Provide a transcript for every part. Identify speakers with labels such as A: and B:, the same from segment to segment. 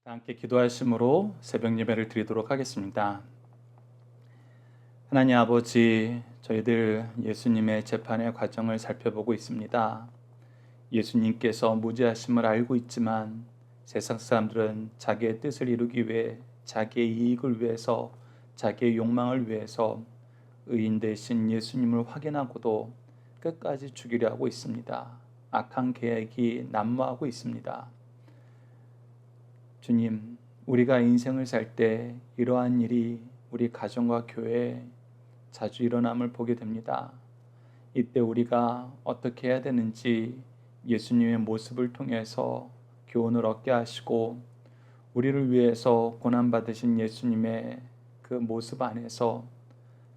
A: 함께 기도하심으로 새벽 예배를 드리도록 하겠습니다. 하나님 아버지, 저희들 예수님의 재판의 과정을 살펴보고 있습니다. 예수님께서 무죄하심을 알고 있지만 세상 사람들은 자기의 뜻을 이루기 위해, 자기의 이익을 위해서, 자기의 욕망을 위해서 의인 되신 예수님을 확인하고도 끝까지 죽이려 하고 있습니다. 악한 계획이 난무하고 있습니다. 주님, 우리가 인생을 살 때 이러한 일이 우리 가정과 교회에 자주 일어남을 보게 됩니다. 이때 우리가 어떻게 해야 되는지 예수님의 모습을 통해서 교훈을 얻게 하시고, 우리를 위해서 고난받으신 예수님의 그 모습 안에서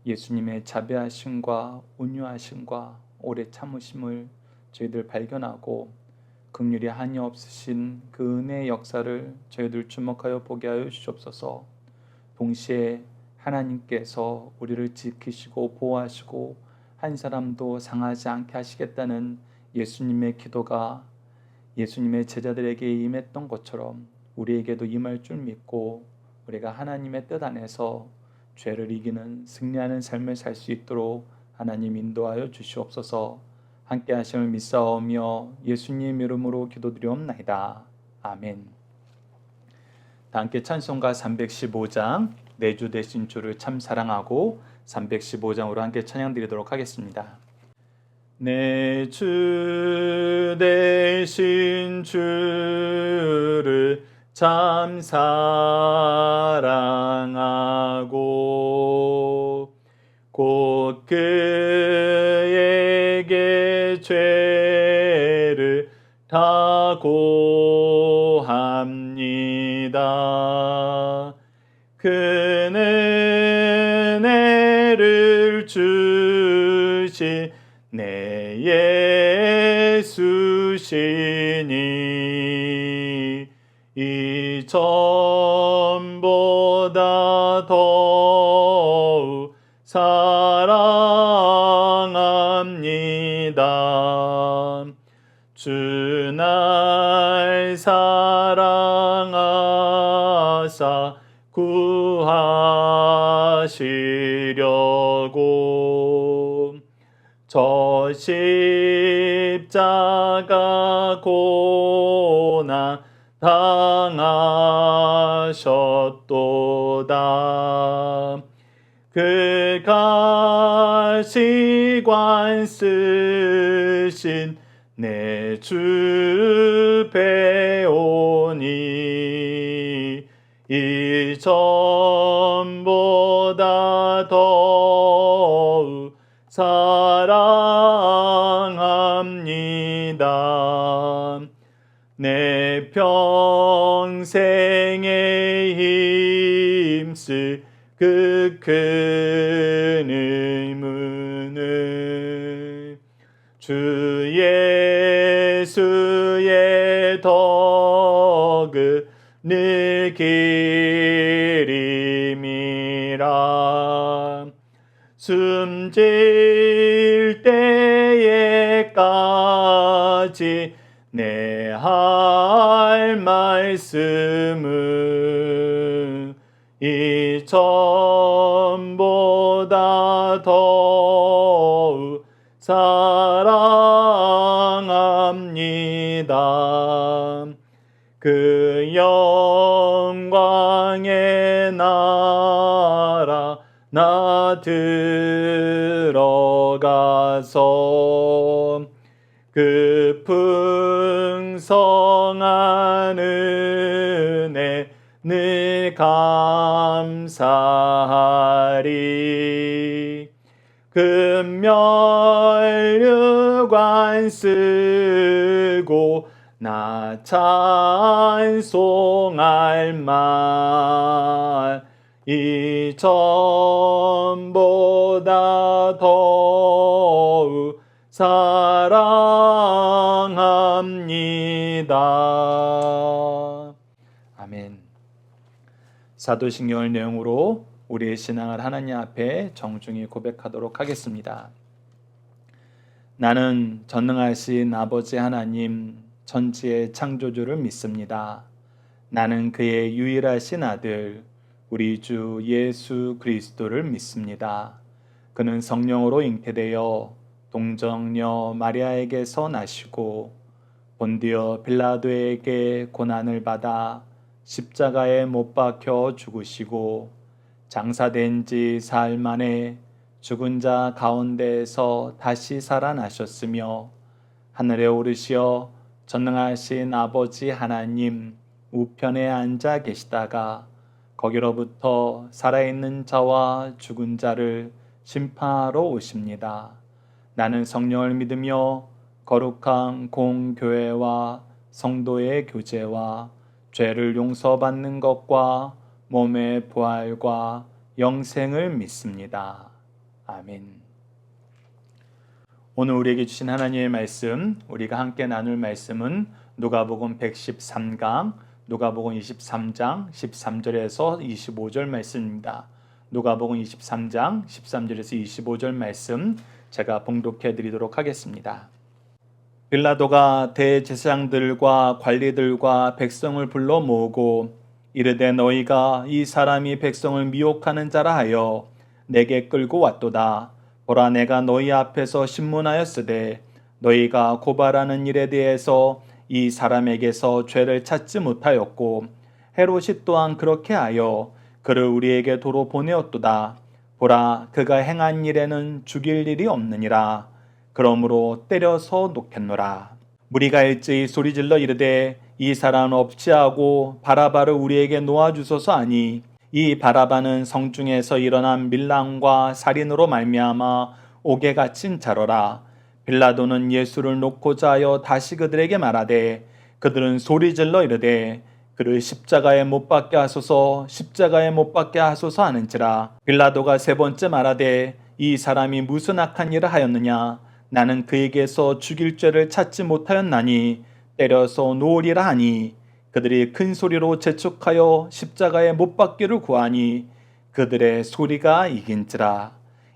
A: 예수님의 자비하심과 온유하심과 오래 참으심을 저희들 발견하고, 긍휼이 한이 없으신 그 은혜의 역사를 저희들 주목하여 보게 하여 주시옵소서. 동시에 하나님께서 우리를 지키시고 보호하시고 한 사람도 상하지 않게 하시겠다는 예수님의 기도가 예수님의 제자들에게 임했던 것처럼 우리에게도 임할 줄 믿고, 우리가 하나님의 뜻 안에서 죄를 이기는 승리하는 삶을 살 수 있도록 하나님 인도하여 주시옵소서. 함께 하심을 믿사오며 예수님 이름으로 기도드리옵나이다. 아멘. 다 함께 찬송가 315장 내 주 되신 주를 참 사랑하고 315장으로 함께 찬양드리도록 하겠습니다. 내 주 되신 주를 참 사랑하고 곧 그에게 죄를 다 고합니다. 그 은혜를 주신 내 예수시니 이 전보다 더욱 사랑합니다. 주 날 사랑하사 구하시려고 저 십자가 고난 당하셨도다. 그 가시관 쓰신 내 주 배우니 이 전보다 더욱 사랑합니다. 내 평생에 힘쓸 그 큰 의문을 주 예수의 덕을 늘 기림이라. 숨질 때에까지 내 할 말씀은 이 전보다 더욱 사랑합니다. 그 영광의 나라 나 들어가서 그 풍성한 은혜 늘 감사하리. 금면류관 쓰고 나 찬송할 만 이 전보다 더욱 사랑합니다. 아멘. 사도신경을 내용으로 우리의 신앙을 하나님 앞에 정중히 고백하도록 하겠습니다. 나는 전능하신 아버지 하나님, 천지의 창조주를 믿습니다. 나는 그의 유일하신 아들 우리 주 예수 그리스도를 믿습니다. 그는 성령으로 잉태되어 동정녀 마리아에게서 나시고 본디오 빌라도에게 고난을 받아 십자가에 못 박혀 죽으시고 장사된 지 사흘 만에 죽은 자 가운데에서 다시 살아나셨으며 하늘에 오르시어 전능하신 아버지 하나님 우편에 앉아 계시다가 거기로부터 살아있는 자와 죽은 자를 심판하러 오십니다. 나는 성령을 믿으며 거룩한 공교회와 성도의 교제와 죄를 용서받는 것과 몸의 부활과 영생을 믿습니다. 아멘. 오늘 우리에게 주신 하나님의 말씀, 우리가 함께 나눌 말씀은 누가복음 113강, 누가복음 23장 13절에서 25절 말씀입니다. 누가복음 23장 13절에서 25절 말씀 제가 봉독해 드리도록 하겠습니다. 빌라도가 대제사장들과 관리들과 백성을 불러 모으고 이르되 너희가 이 사람이 백성을 미혹하는 자라 하여 내게 끌고 왔도다. 보라 내가 너희 앞에서 신문하였으되 너희가 고발하는 일에 대해서 이 사람에게서 죄를 찾지 못하였고 헤롯이 또한 그렇게 하여 그를 우리에게 도로 보내었도다. 보라 그가 행한 일에는 죽일 일이 없느니라. 그러므로 때려서 놓겠노라. 무리가 일제히 소리질러 이르되 이 사람은 없지하고 바라바를 우리에게 놓아주소서 하니 이 바라바는 성중에서 일어난 밀랑과 살인으로 말미암아 옥에 갇힌 자로라. 빌라도는 예수를 놓고자 하여 다시 그들에게 말하되 그들은 소리질러 이르되 그를 십자가에 못 박게 하소서 십자가에 못 박게 하소서 하는지라. 빌라도가 세 번째 말하되 이 사람이 무슨 악한 일을 하였느냐. 나는 그에게서 죽일 죄를 찾지 못하였나니 때려서 놓으리라 하니 그들이 큰 소리로 재촉하여 십자가에 못 박기를 구하니 그들의 소리가 이긴지라.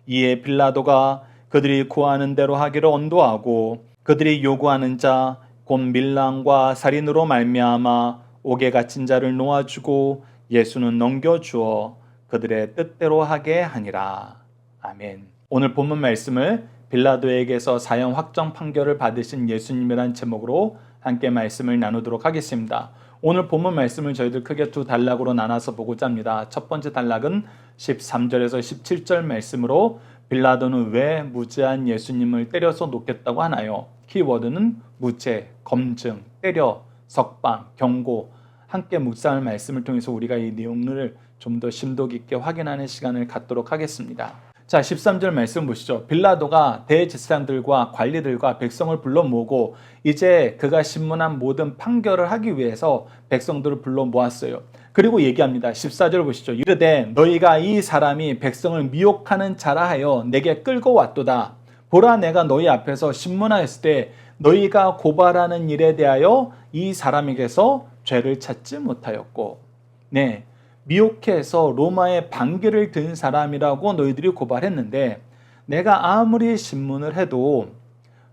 A: 이에 빌라도가 그들이 구하는 대로 하기를 언도하고 그들이 요구하는 자 곧 밀랑과 살인으로 말미암아 옥에 갇힌 자를 놓아주고 예수는 넘겨주어 그들의 뜻대로 하게 하니라. 아멘. 오늘 본문 말씀을 빌라도에게서 사형 확정 판결을 받으신 예수님이란 제목으로 함께 말씀을 나누도록 하겠습니다. 오늘 본문 말씀을 저희들 크게 두 단락으로 나눠서 보고자 합니다. 첫 번째 단락은 13절에서 17절 말씀으로 빌라도는 왜 무죄한 예수님을 때려서 놓겠다고 하나요? 키워드는 무죄, 검증, 때려, 석방, 경고. 함께 묵상할 말씀을 통해서 우리가 이 내용을 좀 더 심도 깊게 확인하는 시간을 갖도록 하겠습니다. 자, 13절 말씀 보시죠. 빌라도가 대제사장들과 관리들과 백성을 불러 모으고 이제 그가 신문한 모든 판결을 하기 위해서 백성들을 불러 모았어요. 그리고 얘기합니다. 14절 보시죠. 이르되 너희가 이 사람이 백성을 미혹하는 자라 하여 내게 끌고 왔도다. 보라 내가 너희 앞에서 신문하였을 때 너희가 고발하는 일에 대하여 이 사람에게서 죄를 찾지 못하였고 네. 미혹해서 로마의 반기를 든 사람이라고 너희들이 고발했는데 내가 아무리 신문을 해도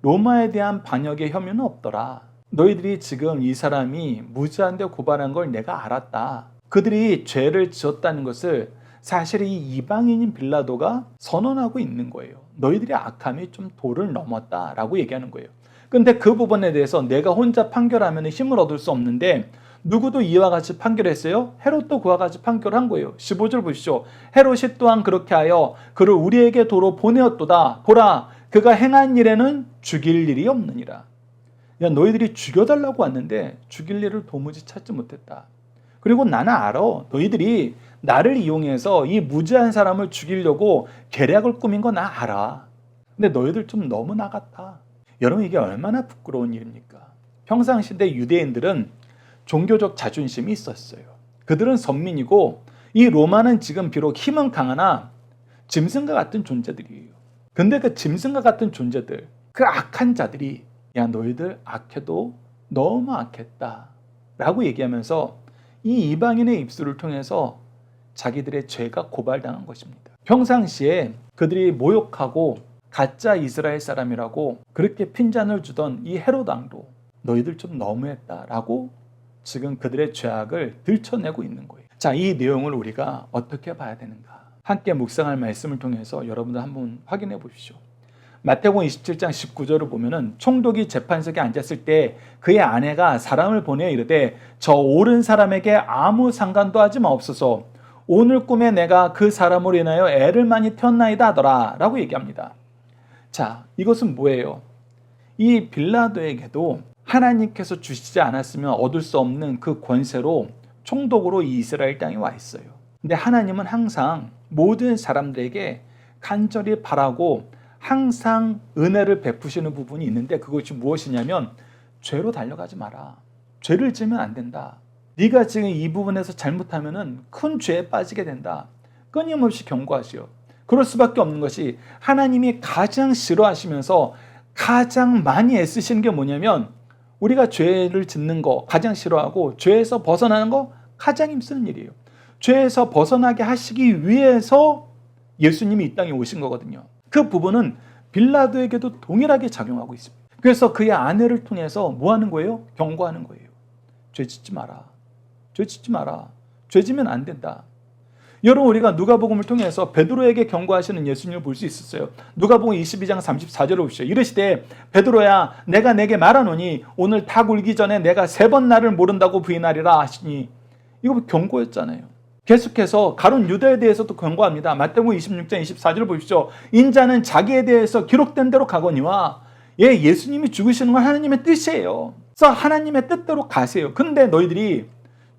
A: 로마에 대한 반역의 혐의는 없더라. 너희들이 지금 이 사람이 무죄한데 고발한 걸 내가 알았다. 그들이 죄를 지었다는 것을 사실 이 이방인인 빌라도가 선언하고 있는 거예요. 너희들의 악함이 좀 도를 넘었다라고 얘기하는 거예요. 근데 그 부분에 대해서 내가 혼자 판결하면 힘을 얻을 수 없는데 누구도 이와 같이 판결했어요? 헤롯도 그와 같이 판결한 거예요. 15절 보시죠. 헤롯이 또한 그렇게 하여 그를 우리에게 도로 보내었도다. 보라 그가 행한 일에는 죽일 일이 없느니라. 야 너희들이 죽여달라고 왔는데 죽일 일을 도무지 찾지 못했다. 그리고 나는 알아. 너희들이 나를 이용해서 이 무죄한 사람을 죽이려고 계략을 꾸민 거 나 알아. 근데 너희들 좀 너무 나갔다. 여러분 이게 얼마나 부끄러운 일입니까? 평상시대 유대인들은 종교적 자존심이 있었어요. 그들은 선민이고 이 로마는 지금 비록 힘은 강하나 짐승과 같은 존재들이에요. 근데 그 짐승과 같은 존재들, 그 악한 자들이 야 너희들 악해도 너무 악했다 라고 얘기하면서 이 이방인의 입술을 통해서 자기들의 죄가 고발당한 것입니다. 평상시에 그들이 모욕하고 가짜 이스라엘 사람이라고 그렇게 핀잔을 주던 이 헤롯 왕도 너희들 좀 너무했다라고 지금 그들의 죄악을 들춰내고 있는 거예요. 자, 이 내용을 우리가 어떻게 봐야 되는가? 함께 묵상할 말씀을 통해서 여러분들 한번 확인해 보십시오. 마태복음 27장 19절을 보면은 총독이 재판석에 앉았을 때 그의 아내가 사람을 보내 이르되 저 옳은 사람에게 아무 상관도 하지 마옵소서. 오늘 꿈에 내가 그 사람으로 인하여 애를 많이 태웠나이다 하더라 라고 얘기합니다. 자, 이것은 뭐예요? 이 빌라도에게도 하나님께서 주시지 않았으면 얻을 수 없는 그 권세로 총독으로 이 이스라엘 땅에 와 있어요. 근데 하나님은 항상 모든 사람들에게 간절히 바라고 항상 은혜를 베푸시는 부분이 있는데 그것이 무엇이냐면 죄로 달려가지 마라. 죄를 지으면 안 된다. 네가 지금 이 부분에서 잘못하면 큰 죄에 빠지게 된다. 끊임없이 경고하시오. 그럴 수밖에 없는 것이 하나님이 가장 싫어하시면서 가장 많이 애쓰시는 게 뭐냐면 우리가 죄를 짓는 거 가장 싫어하고 죄에서 벗어나는 거 가장 힘쓰는 일이에요. 죄에서 벗어나게 하시기 위해서 예수님이 이 땅에 오신 거거든요. 그 부분은 빌라도에게도 동일하게 작용하고 있습니다. 그래서 그의 아내를 통해서 뭐 하는 거예요? 경고하는 거예요. 죄 짓지 마라. 죄 짓지 마라. 죄 지면 안 된다. 여러분, 우리가 누가복음을 통해서 베드로에게 경고하시는 예수님을 볼 수 있었어요. 누가복음 22장 34절을 보시죠. 이르시되 베드로야 내가 내게 말하노니 오늘 닭 울기 전에 내가 3번 나를 모른다고 부인하리라 하시니 이거 경고였잖아요. 계속해서 가룟 유다에 대해서도 경고합니다. 마태복음 26장 24절을 보십시오. 인자는 자기에 대해서 기록된 대로 가거니와 예수님이 죽으시는 건 하나님의 뜻이에요. 그래서 하나님의 뜻대로 가세요. 근데 너희들이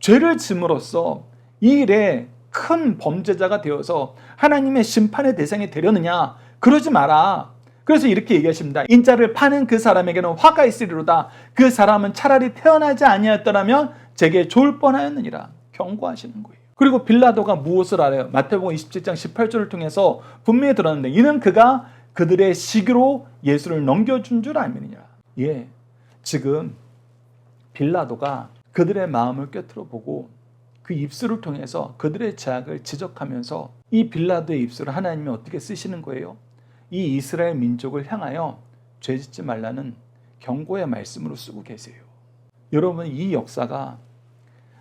A: 죄를 짐으로써 이 일에 큰 범죄자가 되어서 하나님의 심판의 대상이 되려느냐? 그러지 마라. 그래서 이렇게 얘기하십니다. 인자를 파는 그 사람에게는 화가 있으리로다. 그 사람은 차라리 태어나지 아니하였더라면 제게 좋을 뻔하였느니라. 경고하시는 거예요. 그리고 빌라도가 무엇을 알아요? 마태복음 27장 18절을 통해서 분명히 들었는데 이는 그가 그들의 시기로 예수를 넘겨준 줄 알미니라. 지금 빌라도가 그들의 마음을 꿰뚫어 보고 그 입술을 통해서 그들의 죄악을 지적하면서 이 빌라도의 입술을 하나님이 어떻게 쓰시는 거예요? 이 이스라엘 민족을 향하여 죄 짓지 말라는 경고의 말씀으로 쓰고 계세요. 여러분, 이 역사가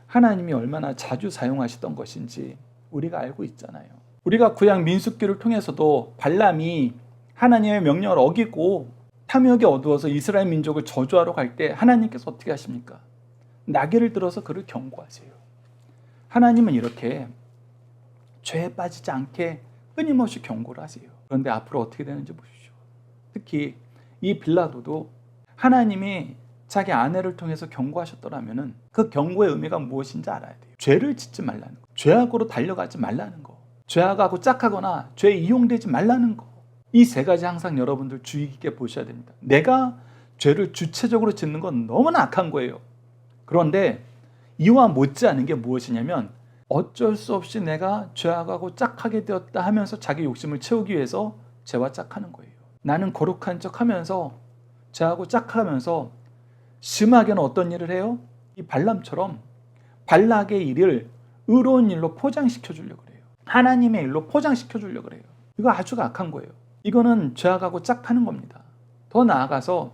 A: 하나님이 얼마나 자주 사용하시던 것인지 우리가 알고 있잖아요. 우리가 구약 민수기를 통해서도 발람이 하나님의 명령을 어기고 탐욕에 어두워서 이스라엘 민족을 저주하러 갈 때 하나님께서 어떻게 하십니까? 나귀를 들어서 그를 경고하세요. 하나님은 이렇게 죄에 빠지지 않게 끊임없이 경고를 하세요. 그런데 앞으로 어떻게 되는지 보십시오. 특히 이 빌라도도 하나님이 자기 아내를 통해서 경고하셨더라면 그 경고의 의미가 무엇인지 알아야 돼요. 죄를 짓지 말라는 거. 죄악으로 달려가지 말라는 거. 죄악하고 짝하거나 죄에 이용되지 말라는 거. 이 3가지 항상 여러분들 주의 깊게 보셔야 됩니다. 내가 죄를 주체적으로 짓는 건 너무나 악한 거예요. 그런데 이와 못지않은 게 무엇이냐면 어쩔 수 없이 내가 죄악하고 짝하게 되었다 하면서 자기 욕심을 채우기 위해서 죄와 짝하는 거예요. 나는 거룩한 척하면서 죄하고 짝하면서 심하게는 어떤 일을 해요? 이 발람처럼 발락의 일을 의로운 일로 포장시켜 주려고 그래요. 하나님의 일로 포장시켜 주려고 그래요. 이거 아주 악한 거예요. 이거는 죄악하고 짝하는 겁니다. 더 나아가서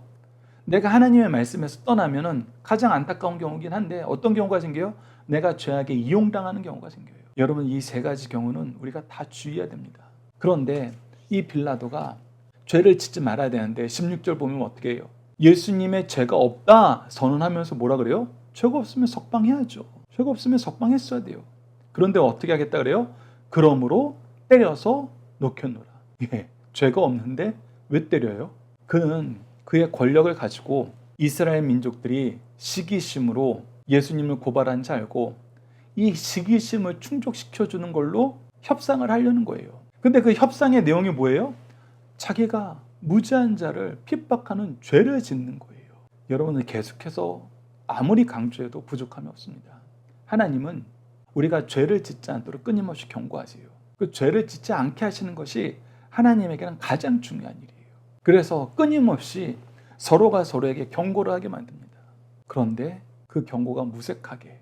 A: 내가 하나님의 말씀에서 떠나면은 가장 안타까운 경우긴 한데 어떤 경우가 생겨요? 내가 죄악에 이용당하는 경우가 생겨요. 여러분, 이 3가지 경우는 우리가 다 주의해야 됩니다. 그런데 이 빌라도가 죄를 짓지 말아야 되는데 16절 보면 어떻게 해요? 예수님의 죄가 없다 선언하면서 뭐라 그래요? 죄가 없으면 석방해야죠. 죄가 없으면 석방했어야 돼요. 그런데 어떻게 하겠다 그래요? 그러므로 때려서 녹여놓으라. 죄가 없는데 왜 때려요? 그는 그의 권력을 가지고 이스라엘 민족들이 시기심으로 예수님을 고발한 줄 알고 이 시기심을 충족시켜주는 걸로 협상을 하려는 거예요. 근데 그 협상의 내용이 뭐예요? 자기가 무죄한 자를 핍박하는 죄를 짓는 거예요. 여러분은 계속해서 아무리 강조해도 부족함이 없습니다. 하나님은 우리가 죄를 짓지 않도록 끊임없이 경고하세요. 그 죄를 짓지 않게 하시는 것이 하나님에게는 가장 중요한 일이에요. 그래서 끊임없이 서로가 서로에게 경고를 하게 만듭니다. 그런데 그 경고가 무색하게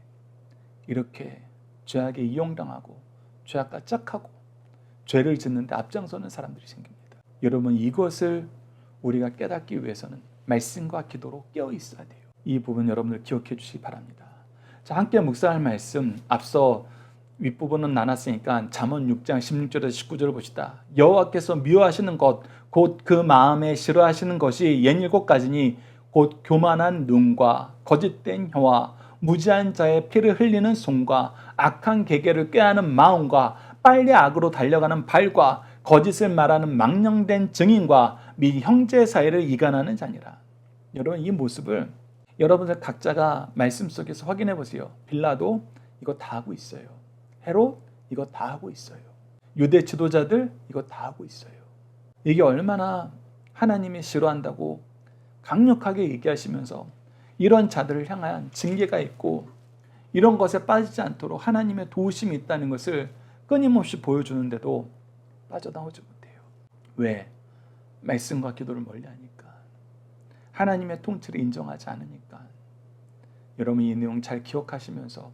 A: 이렇게 죄악에 이용당하고 죄악과 짝하고 죄를 짓는데 앞장서는 사람들이 생깁니다. 여러분, 이것을 우리가 깨닫기 위해서는 말씀과 기도로 깨어 있어야 돼요. 이 부분 여러분들 기억해 주시기 바랍니다. 자, 함께 묵상할 말씀 앞서 윗부분은 나눴으니까 잠언 6장 16절에서 19절을 봅시다. 여호와께서 미워하시는 것 곧 그 마음에 싫어하시는 것이 67가지니 곧 교만한 눈과 거짓된 혀와 무지한 자의 피를 흘리는 손과 악한 계계를 꾀하는 마음과 빨리 악으로 달려가는 발과 거짓을 말하는 망령된 증인과 및 형제 사이를 이간하는 자니라. 여러분, 이 모습을 여러분들 각자가 말씀 속에서 확인해 보세요. 빌라도 이거 다 하고 있어요. 헤롯 이거 다 하고 있어요. 유대 지도자들 이거 다 하고 있어요. 이게 얼마나 하나님이 싫어한다고 강력하게 얘기하시면서 이런 자들을 향한 징계가 있고 이런 것에 빠지지 않도록 하나님의 도우심이 있다는 것을 끊임없이 보여주는데도 빠져나오지 못해요. 왜? 말씀과 기도를 멀리하니까. 하나님의 통치를 인정하지 않으니까. 여러분, 이 내용 잘 기억하시면서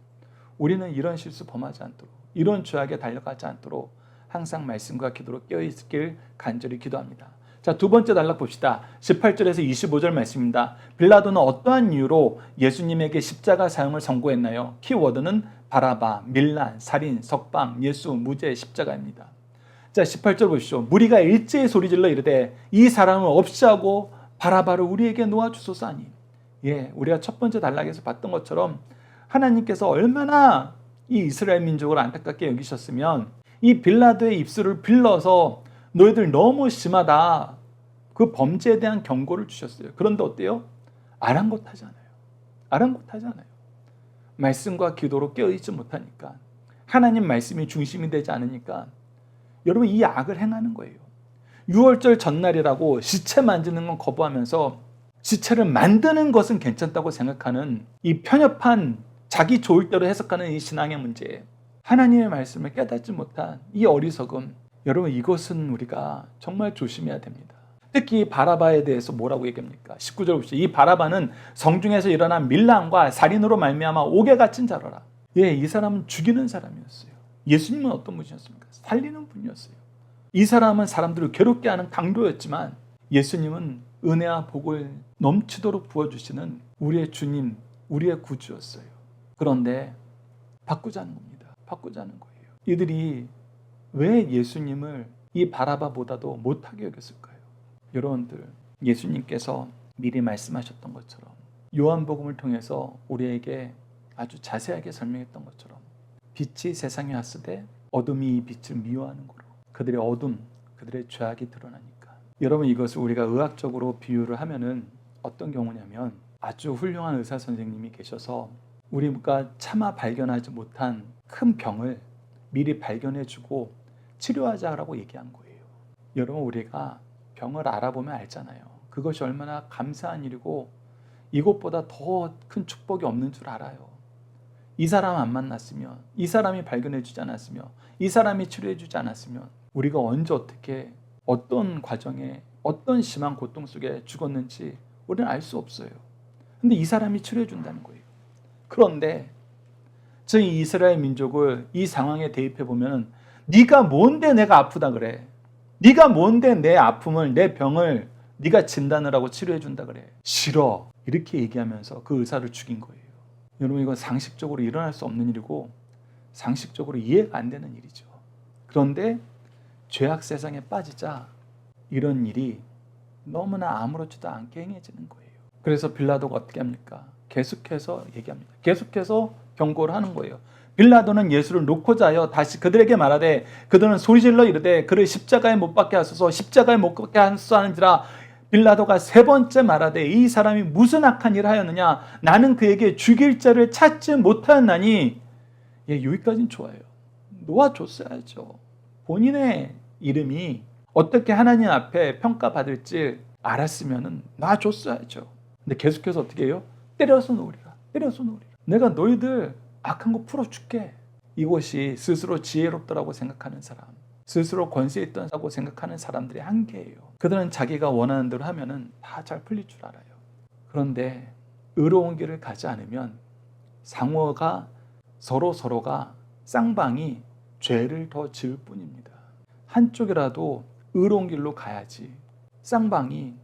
A: 우리는 이런 실수 범하지 않도록, 이런 죄악에 달려가지 않도록 항상 말씀과 기도로 깨어있길 간절히 기도합니다. 자, 두 번째 단락 봅시다. 18절에서 25절 말씀입니다. 빌라도는 어떠한 이유로 예수님에게 십자가 사형을 선고했나요? 키워드는 바라바, 밀란, 살인, 석방, 예수, 무죄, 십자가입니다. 자, 18절 보십시오. 무리가 일제히 소리질러 이르되 이 사람을 없이 하고 바라바를 우리에게 놓아주소서 하니. 예, 우리가 첫 번째 단락에서 봤던 것처럼 하나님께서 얼마나 이 이스라엘 민족을 안타깝게 여기셨으면 이 빌라도의 입술을 빌러서 너희들 너무 심하다, 그 범죄에 대한 경고를 주셨어요. 그런데 어때요? 아랑곳하잖아요. 아랑곳하잖아요. 말씀과 기도로 깨어있지 못하니까, 하나님 말씀이 중심이 되지 않으니까 여러분 이 악을 행하는 거예요. 유월절 전날이라고 시체 만지는 건 거부하면서 시체를 만드는 것은 괜찮다고 생각하는 이 편협한 자기 좋을 대로 해석하는 이 신앙의 문제에 하나님의 말씀을 깨닫지 못한 이 어리석음, 여러분 이것은 우리가 정말 조심해야 됩니다. 특히 바라바에 대해서 뭐라고 얘기합니까? 19절 봅시다. 이 바라바는 성중에서 일어난 밀란과 살인으로 말미암아 옥에 갇힌 자로라. 예, 이 사람은 죽이는 사람이었어요. 예수님은 어떤 분이었습니까? 살리는 분이었어요. 이 사람은 사람들을 괴롭게 하는 강도였지만 예수님은 은혜와 복을 넘치도록 부어주시는 우리의 주님, 우리의 구주였어요. 그런데 바꾸자는 겁니다. 바꾸자는 거예요. 이들이 왜 예수님을 이 바라바보다도 못하게 여겼을까요? 여러분들, 예수님께서 미리 말씀하셨던 것처럼 요한복음을 통해서 우리에게 아주 자세하게 설명했던 것처럼 빛이 세상에 왔으되 어둠이 이 빛을 미워하는 거로 그들의 어둠, 그들의 죄악이 드러나니까. 여러분, 이것을 우리가 의학적으로 비유를 하면은 어떤 경우냐면 아주 훌륭한 의사 선생님이 계셔서 우리가 차마 발견하지 못한 큰 병을 미리 발견해주고 치료하자라고 얘기한 거예요. 여러분, 우리가 병을 알아보면 알잖아요. 그것이 얼마나 감사한 일이고 이것보다 더 큰 축복이 없는 줄 알아요. 이 사람 안 만났으면, 이 사람이 발견해주지 않았으면, 이 사람이 치료해주지 않았으면 우리가 언제 어떻게 어떤 과정에 어떤 심한 고통 속에 죽었는지 우리는 알 수 없어요. 근데 이 사람이 치료해준다는 거예요. 그런데 저희 이스라엘 민족을 이 상황에 대입해 보면 네가 뭔데 내가 아프다 그래? 네가 뭔데 내 아픔을, 내 병을 네가 진단을 하고 치료해 준다 그래? 싫어. 이렇게 얘기하면서 그 의사를 죽인 거예요. 여러분, 이건 상식적으로 일어날 수 없는 일이고 상식적으로 이해가 안 되는 일이죠. 그런데 죄악 세상에 빠지자 이런 일이 너무나 아무렇지도 않게 행해지는 거예요. 그래서 빌라도가 어떻게 합니까? 계속해서 얘기합니다. 계속해서 경고를 하는 거예요. 빌라도는 예수를 놓고자 하여 다시 그들에게 말하되 그들은 소리질러 이르되 그를 십자가에 못 박게 하소서, 십자가에 못 박게 하소서하는지라. 빌라도가 세 번째 말하되 이 사람이 무슨 악한 일을 하였느냐? 나는 그에게 죽일 자를 찾지 못하였나니. 예, 여기까지는 좋아요. 놓아줬어야죠. 본인의 이름이 어떻게 하나님 앞에 평가받을지 알았으면 놔줬어야죠. 근데 계속해서 어떻게 해요? 때려서 놓으리라. 때려서 놓으리라. 내가 너희들 악한 거 풀어줄게. 이것이 스스로 지혜롭더라고 생각하는 사람, 스스로 권세 있다고 생각하는 사람들의 한계예요. 그들은 자기가 원하는 대로 하면은 다 잘 풀릴 줄 알아요. 그런데 의로운 길을 가지 않으면 상호가 서로가 쌍방이 죄를 더 지을 뿐입니다. 한쪽이라도 의로운 길로 가야지 쌍방이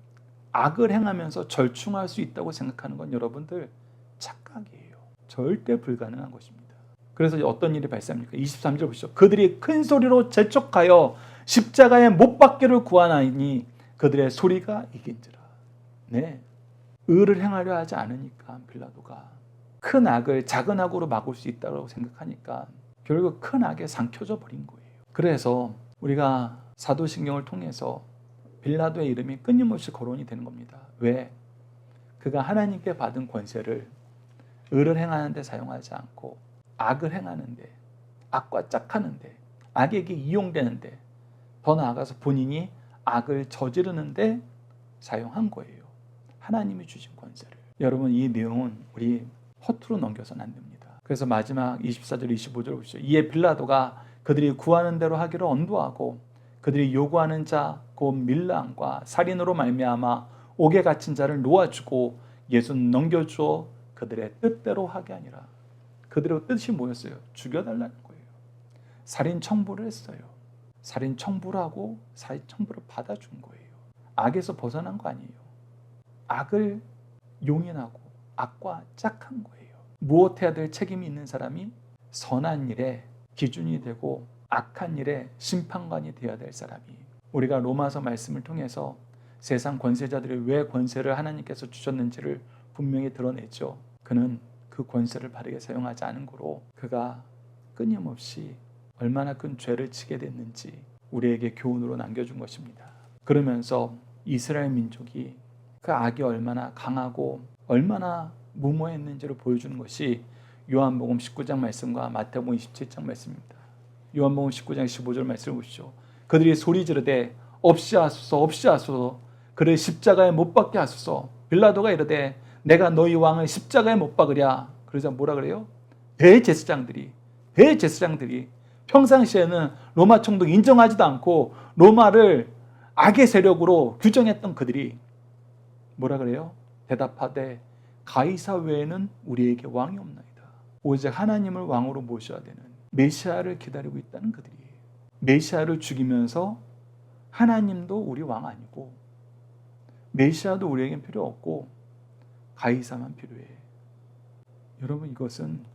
A: 악을 행하면서 절충할 수 있다고 생각하는 건 여러분들 착각이에요. 절대 불가능한 것입니다. 그래서 어떤 일이 발생합니까? 23절 보시죠. 그들이 큰 소리로 재촉하여 십자가에 못 박기를 구하나니 그들의 소리가 이긴지라. 네, 의를 행하려 하지 않으니까 빌라도가 큰 악을 작은 악으로 막을 수 있다고 생각하니까 결국 큰 악에 삼켜져 버린 거예요. 그래서 우리가 사도신경을 통해서 빌라도의 이름이 끊임없이 거론이 되는 겁니다. 왜? 그가 하나님께 받은 권세를 의를 행하는 데 사용하지 않고 악을 행하는데, 악과 짝하는데, 악에게 이용되는데, 더 나아가서 본인이 악을 저지르는데 사용한 거예요. 하나님이 주신 권세를. 여러분, 이 내용은 우리 허투루 넘겨서는 안 됩니다. 그래서 마지막 24절 25절 보시죠. 이에 빌라도가 그들이 구하는 대로 하기를 언도하고 그들이 요구하는 자 곧 밀랑과 살인으로 말미암아 옥에 갇힌 자를 놓아주고 예수 넘겨주어 그들의 뜻대로 하게 아니라, 그들의 뜻이 뭐였어요? 죽여달라는 거예요. 살인 청부를 했어요. 살인 청부를 하고 살인 청부를 받아준 거예요. 악에서 벗어난 거 아니에요. 악을 용인하고 악과 짝한 거예요. 무엇해야 될 책임이 있는 사람이 선한 일에 기준이 되고 악한 일에 심판관이 되어야 될 사람이, 우리가 로마서 말씀을 통해서 세상 권세자들이 왜 권세를 하나님께서 주셨는지를 분명히 드러냈죠. 그는 그 권세를 바르게 사용하지 않은 거로 그가 끊임없이 얼마나 큰 죄를 지게 됐는지 우리에게 교훈으로 남겨준 것입니다. 그러면서 이스라엘 민족이 그 악이 얼마나 강하고 얼마나 무모했는지를 보여주는 것이 요한복음 19장 말씀과 마태복음 27장 말씀입니다. 요한복음 19장 15절 말씀을 보시죠. 그들이 소리 지르되 없이 하소서 없이 하소서 그를 십자가에 못 박게 하소서. 빌라도가 이르되 내가 너희 왕을 십자가에 못 박으랴. 그러자 뭐라 그래요? 대제사장들이 평상시에는 로마 총독 인정하지도 않고 로마를 악의 세력으로 규정했던 그들이 뭐라 그래요? 대답하되 가이사 외에는 우리에게 왕이 없나이다. 오직 하나님을 왕으로 모셔야 되는 메시아를 기다리고 있다는 그들이에요. 메시아를 죽이면서 하나님도 우리 왕 아니고 메시아도 우리에겐 필요 없고 가이사만 필요해. 여러분, 이것은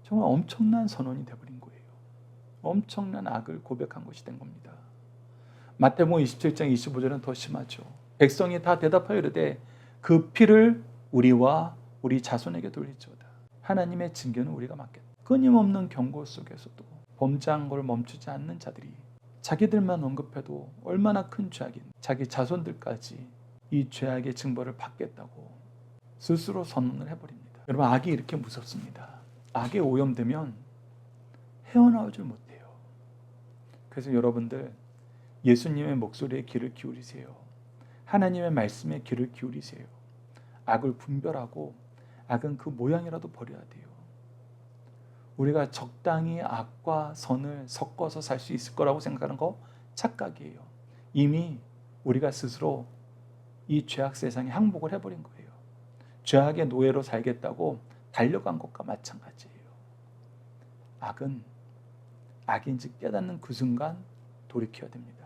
A: 정말 엄청난 선언이 되어버린 거예요. 엄청난 악을 고백한 것이 된 겁니다. 마태복음 27장 25절은 더 심하죠. 백성이 다 대답하여 이르되 그 피를 우리와 우리 자손에게 돌리지어다. 하나님의 징계는 우리가 맡겠다. 끊임없는 경고 속에서도 범죄한 걸 멈추지 않는 자들이 자기들만 언급해도 얼마나 큰 죄악인 자기 자손들까지 이 죄악의 징벌을 받겠다고 스스로 선언을 해버립니다. 여러분, 악이 이렇게 무섭습니다. 악에 오염되면 헤어나오질 못해요. 그래서 여러분들 예수님의 목소리에 귀를 기울이세요. 하나님의 말씀에 귀를 기울이세요. 악을 분별하고 악은 그 모양이라도 버려야 돼요. 우리가 적당히 악과 선을 섞어서 살 수 있을 거라고 생각하는 거 착각이에요. 이미 우리가 스스로 이 죄악 세상에 항복을 해버린 거예요. 죄악의 노예로 살겠다고 달려간 것과 마찬가지예요. 악은 악인지 깨닫는 그 순간 돌이켜야 됩니다.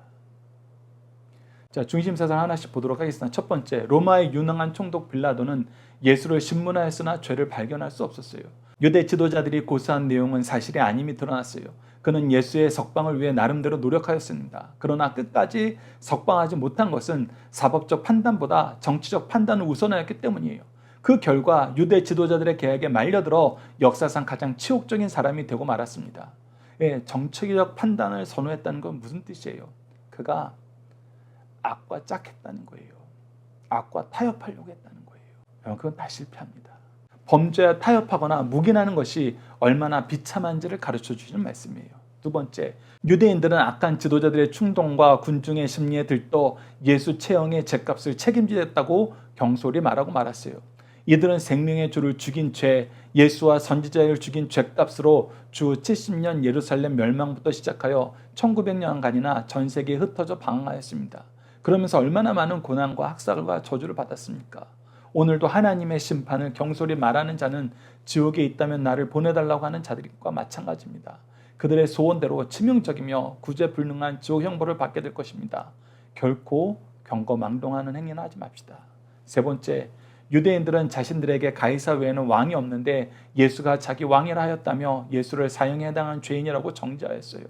A: 자, 중심사상 하나씩 보도록 하겠습니다. 첫 번째, 로마의 유능한 총독 빌라도는 예수를 신문하였으나 죄를 발견할 수 없었어요. 유대 지도자들이 고소한 내용은 사실이 아님이 드러났어요. 그는 예수의 석방을 위해 나름대로 노력하였습니다. 그러나 끝까지 석방하지 못한 것은 사법적 판단보다 정치적 판단을 우선하였기 때문이에요. 그 결과 유대 지도자들의 계략에 말려들어 역사상 가장 치욕적인 사람이 되고 말았습니다. 예, 정치적 판단을 선호했다는 건 무슨 뜻이에요? 그가 악과 짝했다는 거예요. 악과 타협하려고 했다는 거예요. 여러분, 그건 다 실패합니다. 범죄와 타협하거나 묵인하는 것이 얼마나 비참한지를 가르쳐 주시는 말씀이에요. 두 번째, 유대인들은 악한 지도자들의 충동과 군중의 심리에 들떠 예수 체형의 죗값을 책임지겠다고 경솔히 말하고 말았어요. 이들은 생명의 주를 죽인 죄, 예수와 선지자를 죽인 죗값으로 주 70년 예루살렘 멸망부터 시작하여 1900년간이나 전 세계에 흩어져 방황하였습니다. 그러면서 얼마나 많은 고난과 학살과 저주를 받았습니까? 오늘도 하나님의 심판을 경솔히 말하는 자는 지옥에 있다면 나를 보내달라고 하는 자들과 마찬가지입니다. 그들의 소원대로 치명적이며 구제불능한 지옥 형벌을 받게 될 것입니다. 결코 경거망동하는 행위는 하지 맙시다. 세 번째, 유대인들은 자신들에게 가이사 외에는 왕이 없는데 예수가 자기 왕이라 하였다며 예수를 사형에 해당한 죄인이라고 정죄하였어요.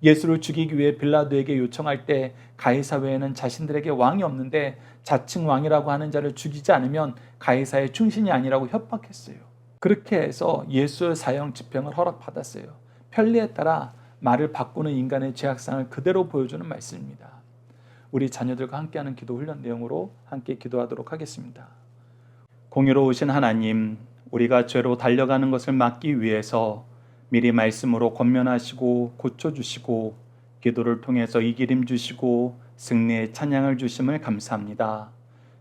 A: 예수를 죽이기 위해 빌라도에게 요청할 때 가이사 외에는 자신들에게 왕이 없는데 자칭 왕이라고 하는 자를 죽이지 않으면 가이사의 충신이 아니라고 협박했어요. 그렇게 해서 예수의 사형 집행을 허락받았어요. 편리에 따라 말을 바꾸는 인간의 죄악상을 그대로 보여주는 말씀입니다. 우리 자녀들과 함께하는 기도 훈련 내용으로 함께 기도하도록 하겠습니다. 공의로우신 하나님, 우리가 죄로 달려가는 것을 막기 위해서 미리 말씀으로 권면하시고 고쳐주시고 기도를 통해서 이기림 주시고 승리의 찬양을 주심을 감사합니다.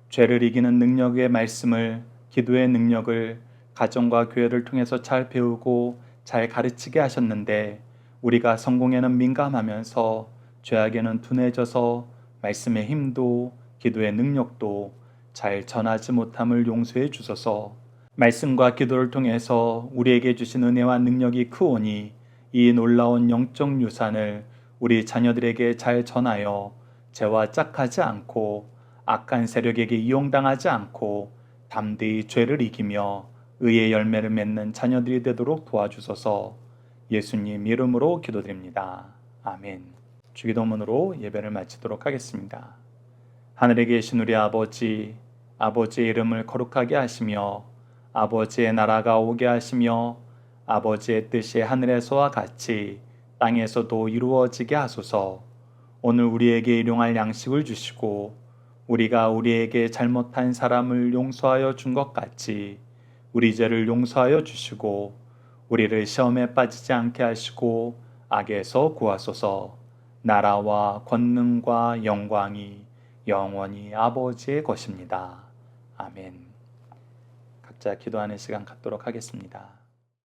A: 죄를 이기는 능력의 말씀을, 기도의 능력을 가정과 교회를 통해서 잘 배우고 잘 가르치게 하셨는데 우리가 성공에는 민감하면서 죄악에는 둔해져서 말씀의 힘도 기도의 능력도 잘 전하지 못함을 용서해 주소서. 말씀과 기도를 통해서 우리에게 주신 은혜와 능력이 크오니 이 놀라운 영적 유산을 우리 자녀들에게 잘 전하여 죄와 짝하지 않고 악한 세력에게 이용당하지 않고 담대히 죄를 이기며 의의 열매를 맺는 자녀들이 되도록 도와주소서. 예수님 이름으로 기도드립니다. 아멘. 주기도문으로 예배를 마치도록 하겠습니다. 하늘에 계신 우리 아버지, 아버지의 이름을 거룩하게 하시며 아버지의 나라가 오게 하시며 아버지의 뜻이 하늘에서와 같이 땅에서도 이루어지게 하소서. 오늘 우리에게 일용할 양식을 주시고 우리가 우리에게 잘못한 사람을 용서하여 준 것 같이 우리 죄를 용서하여 주시고 우리를 시험에 빠지지 않게 하시고 악에서 구하소서. 나라와 권능과 영광이 영원히 아버지의 것입니다. 아멘. 각자 기도하는 시간 갖도록 하겠습니다.